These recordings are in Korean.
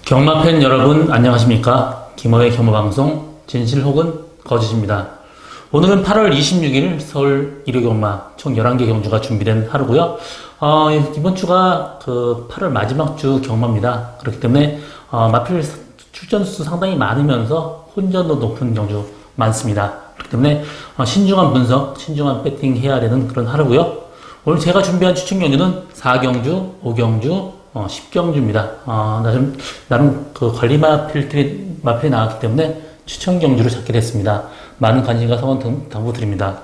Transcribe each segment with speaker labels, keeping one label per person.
Speaker 1: 경마 팬 여러분 안녕하십니까? 김어의 경마방송 진실 혹은 거짓입니다. 오늘은 8월 26일 서울 1호 경마 총 11개 경주가 준비된 하루고요. 이번 주가 8월 마지막 주 경마입니다. 그렇기 때문에 마필 출전 수 상당히 많으면서 혼전도 높은 경주 많습니다. 그렇기 때문에 신중한 분석, 신중한 배팅 해야 되는 그런 하루고요. 오늘 제가 준비한 추천 경주는 4경주, 5경주, 10경주입니다. 나름 관리 마필이 나왔기 때문에 추천 경주를 잡게 됐습니다. 많은 관심과 성원 당부드립니다.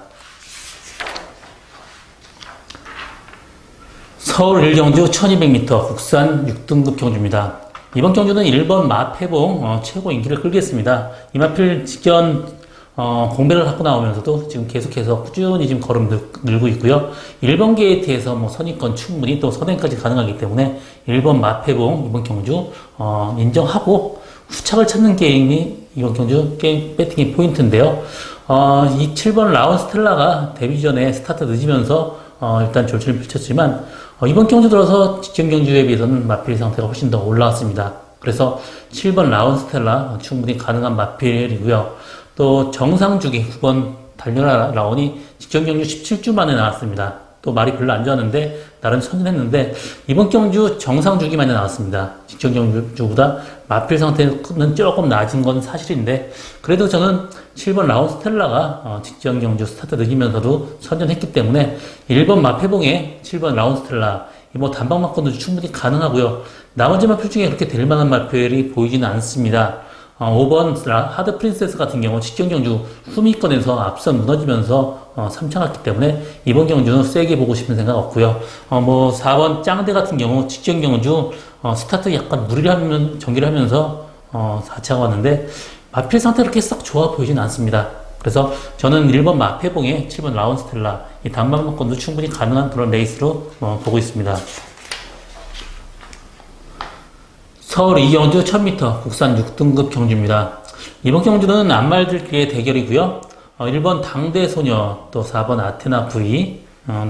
Speaker 1: 서울 1경주 1200m 국산 6등급 경주입니다. 이번 경주는 1번 마패봉 최고 인기를 끌겠습니다. 이 마필 직전 공백을 갖고 나오면서도 지금 계속해서 꾸준히 지금 걸음 늘고 있고요. 1번 게이트에서 선입권 충분히 또 선행까지 가능하기 때문에 1번 마패봉 이번 경주 인정하고 후착을 찾는 게임이 이번 경주 게임 배팅의 포인트인데요. 이 7번 라운 스텔라가 데뷔 전에 스타트 늦으면서 일단 졸지를 펼쳤지만 이번 경주 들어서 직전 경주에 비해서는 마필 상태가 훨씬 더 올라왔습니다. 그래서 7번 라운 스텔라 충분히 가능한 마필이고요. 또 정상주기 9번 달려라 라운이 직전 경주 17주 만에 나왔습니다. 또 말이 별로 안 좋았는데 나름 선전했는데 이번 경주 정상주기만에 나왔습니다. 직전 경주보다 마필 상태는 조금 낮은 건 사실인데 그래도 저는 7번 라운 스텔라가 직전 경주 스타트 늦으면서도 선전했기 때문에 1번 마패봉에 7번 라운 스텔라 단방 마건도 충분히 가능하고요. 나머지 마필 중에 그렇게 될 만한 마필이 보이지는 않습니다. 5번 하드 프린세스 같은 경우 직전 경주 후미권에서 앞선 무너지면서 3차 갔기 때문에 이번 경주는 세게 보고 싶은 생각 없고요. 4번 짱대 같은 경우 직전 경주 스타트 약간 무리를 하면 전기를 하면서 4차가 왔는데 마필 상태 그렇게 썩 좋아 보이진 않습니다. 그래서 저는 1번 마패봉에 7번 라운 스텔라 이 단방막권도 충분히 가능한 그런 레이스로 보고 있습니다. 서울 2경주 1000m 국산 6등급 경주입니다. 이번 경주는 안말들끼리의 대결이고요. 1번 당대소녀, 또 4번 아테나 V,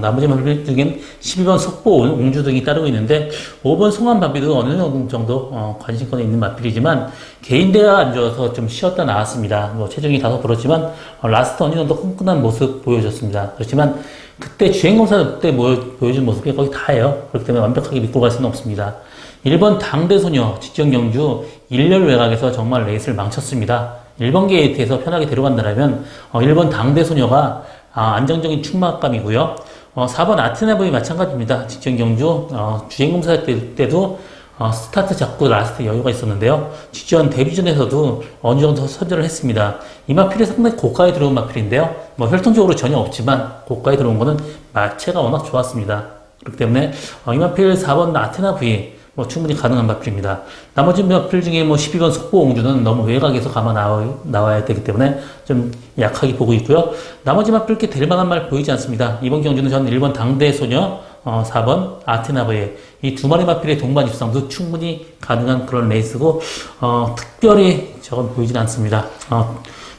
Speaker 1: 나머지 마필 중엔 12번 속보 옹주 등이 따르고 있는데 5번 송환바비도 어느 정도 관심권에 있는 마필이지만 개인대가 안 좋아서 좀 쉬었다 나왔습니다. 체중이 다소 벌었지만 라스트 어느 정도 끈끈한 모습 보여줬습니다. 그렇지만 그때 주행검사 때 보여준 모습이 거의 다예요. 그렇기 때문에 완벽하게 믿고 갈 수는 없습니다. 1번 당대소녀 직전 경주 1열 외곽에서 정말 레이스를 망쳤습니다. 1번 게이트에서 편하게 데려간다면 1번 당대소녀가 안정적인 충막감이고요. 4번 아테나보이 마찬가지입니다. 직전 경주 주행검사 때도 스타트 잡고 라스트 여유가 있었는데요. 직전 데뷔전에서도 어느 정도 선전을 했습니다. 이 마필이 상당히 고가에 들어온 마필인데요. 혈통적으로 전혀 없지만 고가에 들어온 거는 마체가 워낙 좋았습니다. 그렇기 때문에 이 마필 4번 아테나 V 충분히 가능한 마필입니다. 나머지 마필 중에 12번 속보 옹주는 너무 외곽에서 나와야 되기 때문에 좀 약하게 보고 있고요. 나머지 마필 게 될 만한 말 보이지 않습니다. 이번 경주는 저는 1번 당대소녀, 4번 아테나브의 이 두 마리 마필의 동반 입상도 충분히 가능한 그런 레이스고, 특별히 저건 보이진 않습니다.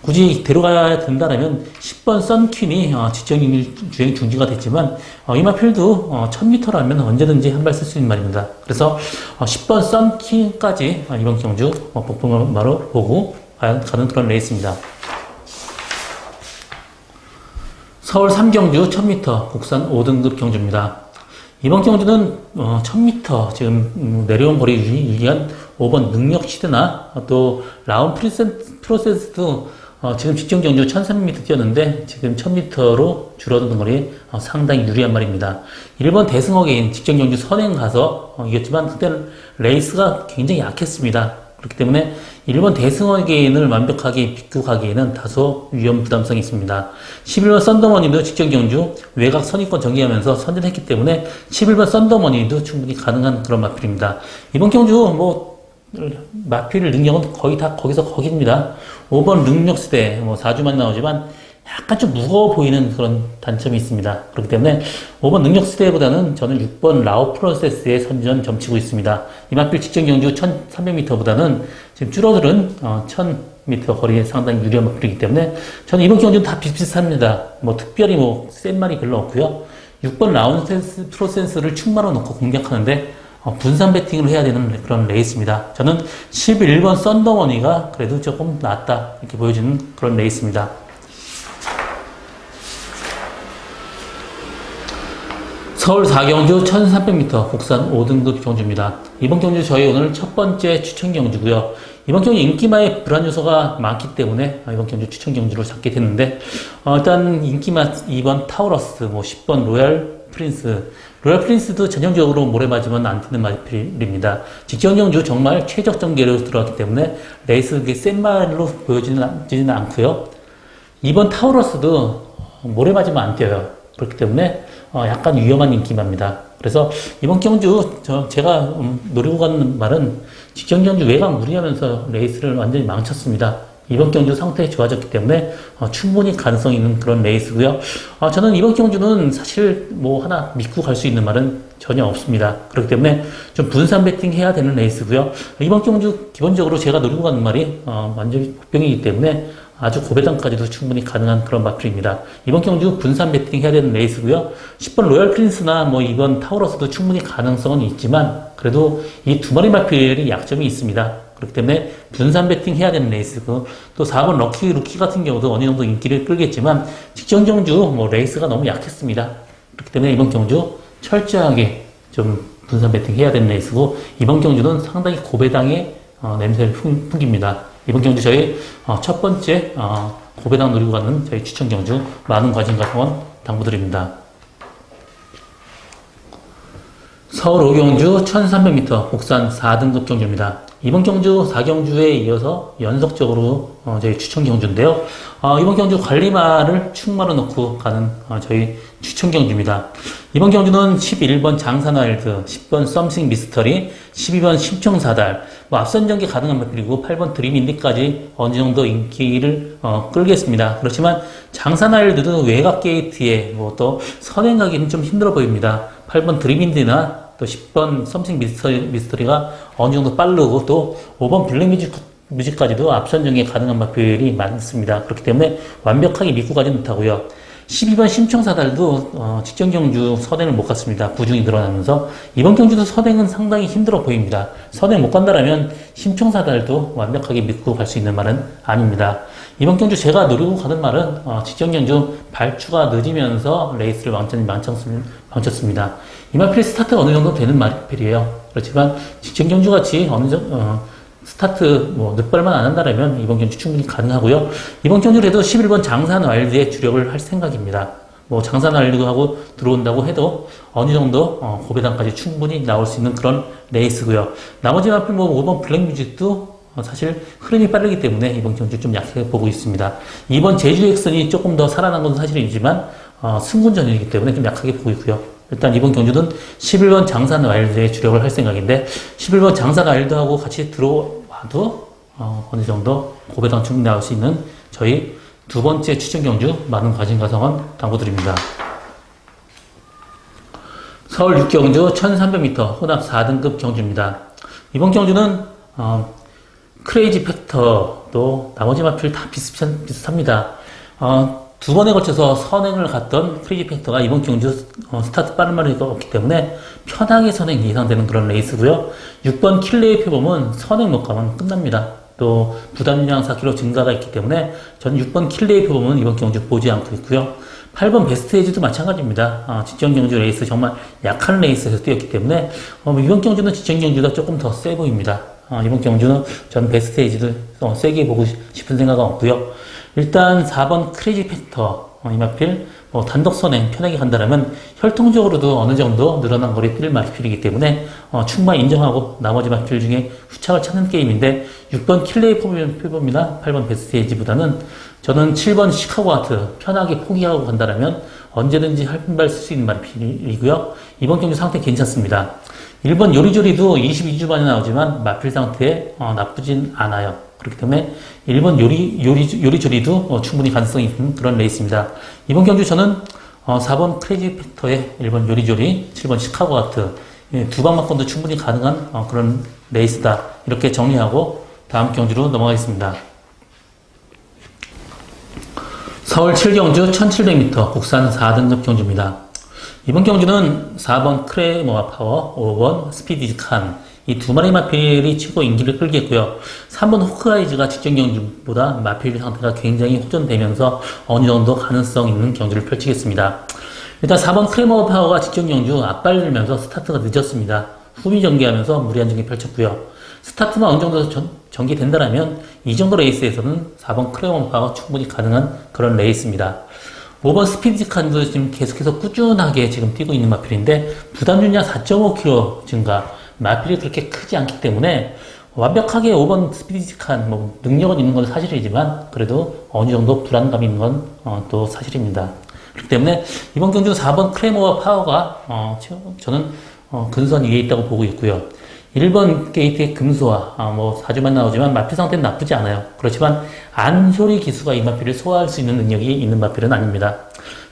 Speaker 1: 굳이 데려가야 된다면 10번 썬퀸이 직전 주행 중지가 됐지만 이 마필도 1000m라면 언제든지 한 발 쓸 수 있는 말입니다. 그래서 10번 썬퀸까지 이번 경주 복부마로 보고 가는 그런 레이스입니다. 서울 3경주 1000m 국산 5등급 경주입니다. 이번 경주는 1000m 지금 내려온 거리 유리한 5번 능력시대나 또 라운 프로세스도 지금 직전 경주 1300m 뛰었는데 지금 1000m로 줄어드는 거리 상당히 유리한 말입니다. 1번 대승어게인 직전 경주 선행 가서 이겼지만 그때는 레이스가 굉장히 약했습니다. 그렇기 때문에 1번 대승어게인을 완벽하게 비교하기에는 다소 위험 부담성이 있습니다. 11번 썬더머니도 직전 경주 외곽 선입권 전개하면서 선전했기 때문에 11번 썬더머니도 충분히 가능한 그런 마필입니다. 이번 경주 마필 능력은 거의 다 거기입니다. 5번 능력시대 4주만 나오지만 약간 좀 무거워 보이는 그런 단점이 있습니다. 그렇기 때문에 5번 능력시대보다는 저는 6번 라오 프로세스에 선전 점치고 있습니다. 이 마필 직전 경주 1300m보다는 지금 줄어드는 1000m 거리에 상당히 유리한 마필이기 때문에 저는 이번 경주는 다 비슷비슷합니다. 특별히 센 말이 별로 없고요. 6번 라운 프로세스를 충마로 놓고 공략하는데 분산 배팅을 해야 되는 그런 레이스입니다. 저는 11번 썬더머니가 그래도 조금 낫다 이렇게 보여지는 그런 레이스입니다. 서울 4경주 1300m 국산 5등급 경주입니다. 이번 경주 저희 오늘 첫 번째 추천 경주고요. 이번 경주 인기마의 불안 요소가 많기 때문에 이번 경주 추천 경주를 잡게 됐는데 일단 인기마 2번 타우러스, 10번 로얄 프린스도 전형적으로 모래 맞으면 안 뛰는 마필입니다. 직전 경주 정말 최적전 계로 들어왔기 때문에 레이스 센 말로 보여지지는 않고요. 2번 타우러스도 모래 맞으면 안 뛰어요. 그렇기 때문에 약간 위험한 인기마입니다. 그래서 이번 경주 제가 노리고 가는 말은 직전 경주 외곽 무리하면서 레이스를 완전히 망쳤습니다. 이번 경주 상태 좋아졌기 때문에 충분히 가능성 있는 그런 레이스고요. 저는 이번 경주는 사실 하나 믿고 갈 수 있는 말은 전혀 없습니다. 그렇기 때문에 좀 분산 배팅 해야 되는 레이스고요. 이번 경주 기본적으로 제가 노리고 가는 말이 완전히 복병이기 때문에 아주 고배당까지도 충분히 가능한 그런 마필입니다. 이번 경주 분산 배팅 해야 되는 레이스고요. 10번 로얄 프린스나 2번 타우러스도 충분히 가능성은 있지만 그래도 이 두 마리 마필이 약점이 있습니다. 그렇기 때문에 분산 배팅 해야 되는 레이스고 또 4번 럭키 루키 같은 경우도 어느 정도 인기를 끌겠지만 직전 경주 레이스가 너무 약했습니다. 그렇기 때문에 이번 경주 철저하게 좀 분산 배팅 해야 되는 레이스고 이번 경주는 상당히 고배당의 냄새를 풍깁니다. 이번 경주 저희 첫 번째 고배당 노리고 가는 저희 추천 경주 많은 관심과 성원 당부드립니다. 서울 5경주 1300m 국산 4등급 경주입니다. 이번 경주 4경주에 이어서 연속적으로 저희 추천 경주인데요. 이번 경주 관리마를 충마로 넣고 가는 저희 추천 경주입니다. 이번 경주는 11번 장산와일드, 10번 썸씽 미스터리, 12번 심청사달, 앞선 전개 가능한 마필이고 8번 드림인디까지 어느 정도 인기를 끌겠습니다. 그렇지만 장산와일드도 외곽 게이트에 또 선행 가기는 좀 힘들어 보입니다. 8번 드림인디나 또 10번 썸씽 미스터리가 어느 정도 빠르고 또 5번 블랙뮤직까지도 앞선 전개 가능한 마필이 많습니다. 그렇기 때문에 완벽하게 믿고 가지 못하고요. 12번 심청사달도 직전 경주 선행을 못 갔습니다. 부중이 늘어나면서 이번 경주도 선행은 상당히 힘들어 보입니다. 선행 못 간다라면 심청사달도 완벽하게 믿고 갈 수 있는 말은 아닙니다. 이번 경주 제가 노리고 가는 말은 직전 경주 발주가 늦으면서 레이스를 완전히 망쳤습니다. 이 마필 스타트가 어느 정도 되는 마필이에요. 그렇지만 직전 경주 같이 어느 정도 스타트 늦발만 안 한다면 이번 경주 충분히 가능하고요. 이번 경주에도 11번 장산와일드에 주력을 할 생각입니다. 장산와일드하고 들어온다고 해도 어느 정도 고배당까지 충분히 나올 수 있는 그런 레이스고요. 나머지 마필 5번 블랙뮤직도 사실 흐름이 빠르기 때문에 이번 경주 좀 약하게 보고 있습니다. 이번 제주 엑슨이 조금 더 살아난 것은 사실이지만 승군전이기 때문에 좀 약하게 보고 있고요. 일단 이번 경주는 11번 장산와일드에 주력을 할 생각인데 11번 장산와일드하고 같이 들어와도 어느 정도 고배당 충분히 나올 수 있는 저희 두 번째 추천 경주 많은 관심과 성원 당부드립니다. 서울 6경주 1300m 혼합 4등급 경주입니다. 이번 경주는 크레이지 팩터도 나머지 마필 다 비슷합니다. 두 번에 걸쳐서 선행을 갔던 크레이지 팩터가 이번 경주 스타트 빠른 말이 없기 때문에 편하게 선행 예상되는 그런 레이스고요. 6번 킬레의 표범은 선행 못 가면 끝납니다. 또 부담량 4kg 증가가 있기 때문에 저는 6번 킬레의 표범은 이번 경주 보지 않고 있고요. 8번 베스트 에이지도 마찬가지입니다. 직전 경주 레이스 정말 약한 레이스에서 뛰었기 때문에 이번 경주는 직전 경주가 조금 더 세 보입니다. 이번 경주는 전 베스트 에이지도 세게 보고 싶은 생각은 없고요. 일단 4번 크레이지 팩터 이 마필 단독 선행 편하게 간다라면 혈통적으로도 어느 정도 늘어난 거리 뛸 마필이기 때문에 충분히 인정하고 나머지 마필 중에 후착을 찾는 게임인데 6번 킬레이 표범이나 8번 베스트 에이지보다는 저는 7번 시카고 하트 편하게 포기하고 간다라면 언제든지 할품발 쓸 수 있는 마필이고요. 이번 경주 상태 괜찮습니다. 1번 요리조리도 22주 만에 나오지만 마필 상태에 나쁘진 않아요. 그렇기 때문에 1번 요리조리도 충분히 가능성이 있는 그런 레이스입니다. 이번 경주 저는 4번 크레이지 팩터에 1번 요리조리, 7번 시카고 하트 두 방막권도 충분히 가능한 그런 레이스다. 이렇게 정리하고 다음 경주로 넘어가겠습니다. 서울 7경주 1700m 국산 4등급 경주입니다. 이번 경주는 4번 크레모아 파워, 5번 스피디지 칸, 이 두 마리 마필이 치고 인기를 끌겠고요. 3번 호크아이즈가 직전 경주보다 마필 상태가 굉장히 호전되면서 어느 정도 가능성 있는 경주를 펼치겠습니다. 일단 4번 크레모아 파워가 직전 경주 앞발리면서 스타트가 늦었습니다. 후미 전개하면서 무리한 전개 펼쳤고요. 스타트만 어느 정도 전개된다면 이 정도 레이스에서는 4번 크레모아 파워가 충분히 가능한 그런 레이스입니다. 5번 스피디지 칸도 지금 계속해서 꾸준하게 지금 뛰고 있는 마필인데 부담 중량 4.5kg 증가, 마필이 그렇게 크지 않기 때문에 완벽하게 5번 스피디지 칸 뭐 능력은 있는 건 사실이지만 그래도 어느 정도 불안감이 있는 건 또 사실입니다. 그렇기 때문에 이번 경주 4번 크레모와 파워가 저는 근선 위에 있다고 보고 있고요. 1번 게이트의 금소와 뭐 4주만 나오지만 마필 상태는 나쁘지 않아요. 그렇지만 안소리 기수가 이 마필을 소화할 수 있는 능력이 있는 마필은 아닙니다.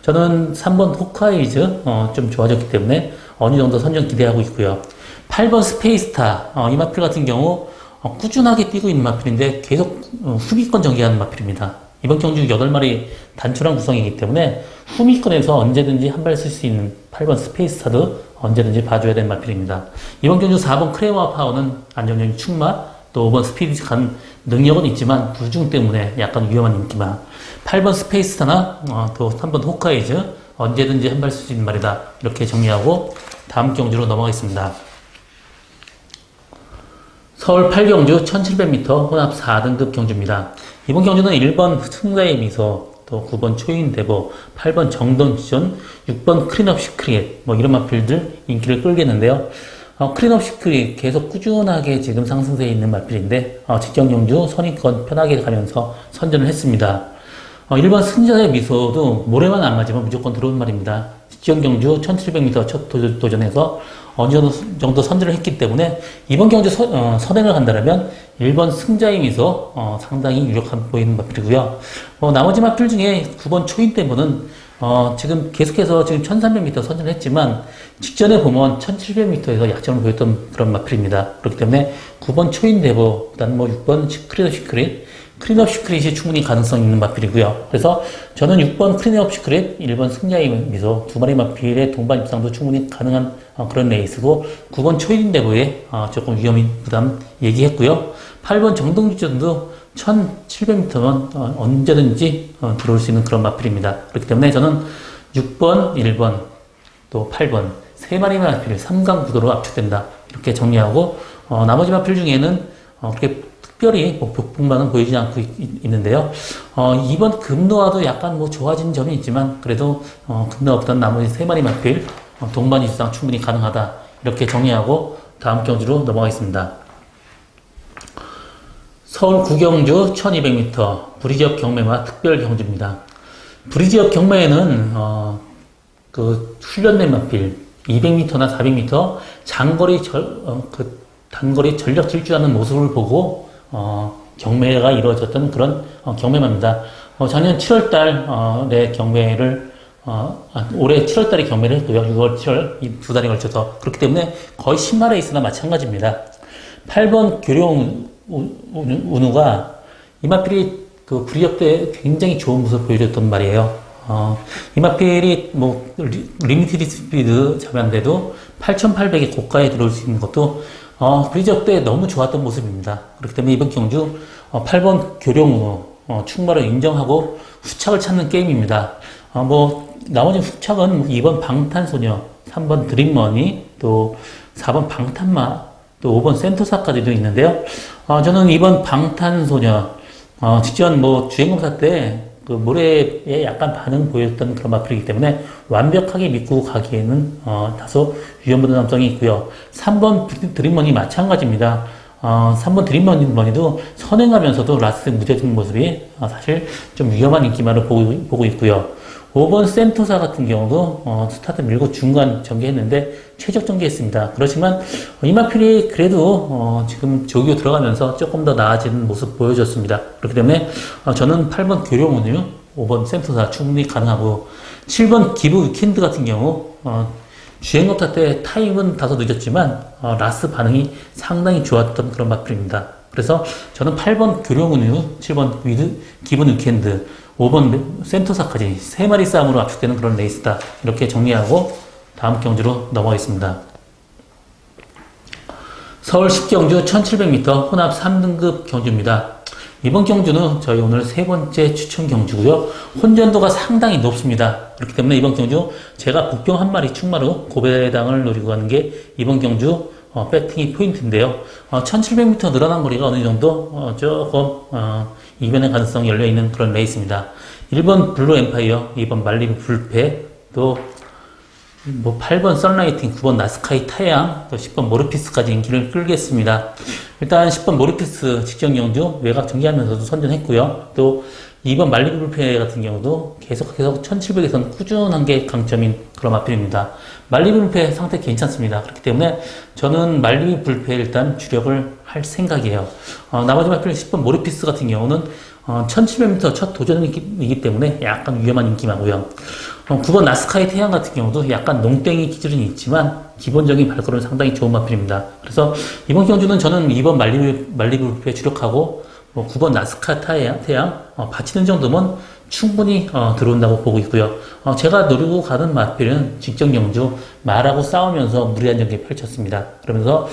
Speaker 1: 저는 3번 호카이즈 좀 좋아졌기 때문에 어느 정도 선정 기대하고 있고요. 8번 스페이스타 이 마필 같은 경우 꾸준하게 뛰고 있는 마필인데 계속 후미권 전개하는 마필입니다. 이번 경주 8마리 단출한 구성이기 때문에 후미권에서 언제든지 한 발 쓸 수 있는 8번 스페이스타도 언제든지 봐줘야 되는 마필입니다. 이번 경주 4번 크레모아 파워는 안정적인 충마, 또 5번 스피디지 간 능력은 있지만 부중 때문에 약간 위험한 인기마, 8번 스페이스타나 또 3번 호카이즈 언제든지 한 발 쓸 수 있는 말이다. 이렇게 정리하고 다음 경주로 넘어가겠습니다. 서울 8경주 1700m 혼합 4등급 경주입니다. 이번 경주는 1번 승자의 미소, 또 9번 초인대보, 8번 정돈지존, 6번 크린업 시크릿 뭐 이런 마필들 인기를 끌겠는데요. 크린업 시크릿 계속 꾸준하게 지금 상승세에 있는 마필인데 직전 경주 선입권 편하게 가면서 선전을 했습니다. 1번 승자의 미소도 모래만 안 맞으면 무조건 들어온 말입니다. 직전 경주 1700m 첫 도전에서 어느 정도 선전을 했기 때문에 이번 경주 선행을 한다면 1번 승자의 미소 상당히 유력한 보이는 마필이고요. 나머지 마필 중에 9번 초인대보는 지금 계속해서 지금 1300m 선전을 했지만 직전에 보면 1700m에서 약점을 보였던 그런 마필입니다. 그렇기 때문에 9번 초인대보보다는 뭐 6번 크린업 시크릿이 충분히 가능성 있는 마필이고요. 그래서 저는 6번 크린업 시크릿, 1번 승자의 미소 두 마리 마필의 동반 입상도 충분히 가능한 그런 레이스고 9번 초인대보에 조금 위험이 부담 얘기했고요. 8번 정동지전도 1700m면 언제든지 들어올 수 있는 그런 마필입니다. 그렇기 때문에 저는 6번, 1번, 또 8번 세 마리 마필 3강 구도로 압축된다. 이렇게 정리하고 나머지 마필 중에는 그렇게 특별히 복풍만은 보이지 않고 있는데요. 이번 금노와도 약간 뭐 좋아진 점이 있지만 그래도 금노와보다는 나머지 세 마리 마필 동반 입상 충분히 가능하다. 이렇게 정리하고 다음 경주로 넘어가겠습니다. 서울 구경주 1200m 부리지역 경매와 특별 경주입니다. 부리지역 경매에는 그 훈련된 마필 200m나 400m 장거리 단거리 전력 질주하는 모습을 보고 경매가 이루어졌던 그런 경매입니다. 작년 7월달에 경매를 올해 7월달에 경매를 했고요. 6월, 7월 이 두 달에 걸쳐서 그렇기 때문에 거의 10만 레이스나 마찬가지입니다. 8번 교룡 운우가 이 마필이 그 부리역 때 굉장히 좋은 모습을 보여줬던 말이에요. 이 마필이 뭐 리미티드 스피드 잡았는데도 8800의 고가에 들어올 수 있는 것도 부리지역 때 너무 좋았던 모습입니다. 그렇기 때문에 이번 경주 8번 교룡운우 충마를 인정하고 후착을 찾는 게임입니다. 뭐 나머지 후착은 2번 방탄소녀, 3번 드림머니, 또 4번 방탄마, 또 5번 센터사까지도 있는데요. 저는 2번 방탄소녀 직전 뭐 주행검사 때 그 모래에 약간 반응 보였던 그런 마필이기 때문에 완벽하게 믿고 가기에는 다소 위험부담성이 있고요. 3번 드림머니 마찬가지입니다. 3번 드림머니도 선행하면서도 라스트 무뎌진 모습이 사실 좀 위험한 인기만을 보고 있고요. 5번 센터사 같은 경우도 스타트 밀고 중간 전개했는데 최적 전개했습니다. 그렇지만 이 마필이 그래도 지금 조교 들어가면서 조금 더 나아지는 모습 보여줬습니다. 그렇기 때문에 저는 8번 교룡운유, 5번 센터사 충분히 가능하고 7번 기브 위켄드 같은 경우 주행검사 때 타임은 다소 늦었지만 라스 반응이 상당히 좋았던 그런 마필입니다. 그래서 저는 8번 교룡운유, 7번 기브 위켄드, 5번 센터사까지 세 마리 싸움으로 압축되는 그런 레이스다. 이렇게 정리하고 다음 경주로 넘어가겠습니다. 서울 10경주 1700m 혼합 3등급 경주입니다. 이번 경주는 저희 오늘 세 번째 추천 경주고요. 혼전도가 상당히 높습니다. 그렇기 때문에 이번 경주 제가 복병 한 마리 충마로 고배당을 노리고 가는 게 이번 경주 배팅이 포인트인데요. 1700m 늘어난 거리가 어느 정도 조금 이변의 가능성이 열려있는 그런 레이스입니다. 1번 블루 엠파이어, 2번 말리부 불패, 또 8번 선라이팅, 9번 나스카이 타양, 또 10번 모르피스까지 인기를 끌겠습니다. 일단 10번 모르피스 직전 경주 외곽 정리하면서도 선전했고요. 또 2번 말리부 불패 같은 경우도 계속 1700에서는 꾸준한 게 강점인 그런 마필입니다. 말리부 불패 상태 괜찮습니다. 그렇기 때문에 저는 말리부 불패에 일단 주력을 할 생각이에요. 나머지 마필 10번 모르피스 같은 경우는 1700m 첫 도전이기 때문에 약간 위험한 인기마고요. 9번 나스카이 태양 같은 경우도 약간 농땡이 기질은 있지만 기본적인 발걸음은 상당히 좋은 마필입니다. 그래서 이번 경주는 저는 2번 말리부 불패에 주력하고 9번 나스카 태양 받치는 정도면 충분히 들어온다고 보고 있고요. 제가 노리고 가는 마필은 직전 경주 말하고 싸우면서 무리한 경기 펼쳤습니다. 그러면서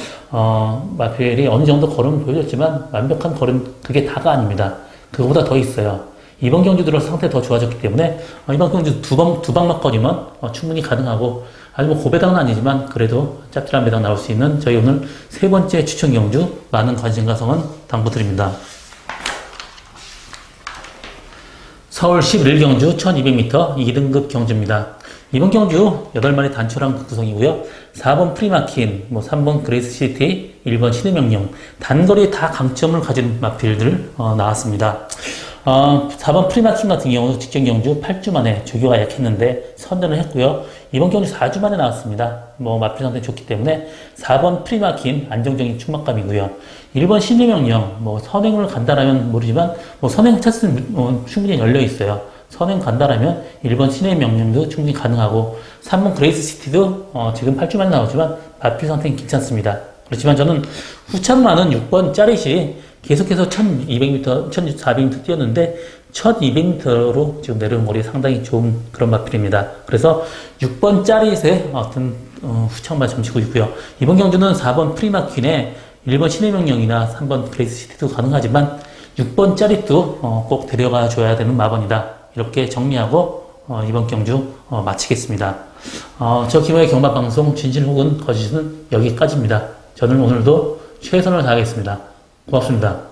Speaker 1: 마필이 어느 정도 걸음을 보여줬지만 완벽한 걸음 그게 다가 아닙니다. 그거보다 더 있어요. 이번 경주 들어 상태 더 좋아졌기 때문에 이번 경주 두 방막 거리면 충분히 가능하고 아주 고배당은 아니지만 그래도 짭짤한 배당 나올 수 있는 저희 오늘 세 번째 추천 경주 많은 관심과 성원 당부드립니다. 서울 11경주 1200m 2등급 경주입니다. 이번 경주 8마리 단촐한 구성이고요. 4번 프리마킨, 3번 그레이스시티, 1번 신의명령 단거리에 다 강점을 가진 마필들 나왔습니다. 4번 프리마킨 같은 경우 직전 경주 8주 만에 조교가 약했는데 선전을 했고요. 이번 경주 4주 만에 나왔습니다. 마필 상태 좋기 때문에 4번 프리마킨 안정적인 충막감이고요. 1번 신의명령 선행을 간다라면 모르지만 선행 차스는 충분히 열려 있어요. 선행 간다라면 1번 신의명령도 충분히 가능하고 3번 그레이스시티도 지금 8주 만에 나오지만 마필 상태는 괜찮습니다. 그렇지만 저는 후차로 나는 6번 짜릿이 계속해서 1200m, 1400m 뛰었는데 1200m로 지금 내려온 거리 상당히 좋은 그런 마필입니다. 그래서 6번 짜릿에 어떤 후창만 점치고 있고요. 이번 경주는 4번 프리마퀸에 1번 신의명령이나 3번 그레이스시티도 가능하지만 6번 짜릿도 꼭 데려가 줘야 되는 마번이다. 이렇게 정리하고 이번 경주 마치겠습니다. 저 김호의 경마방송 진실 혹은 거짓은 여기까지입니다. 저는 오늘도 최선을 다하겠습니다. 고맙습니다.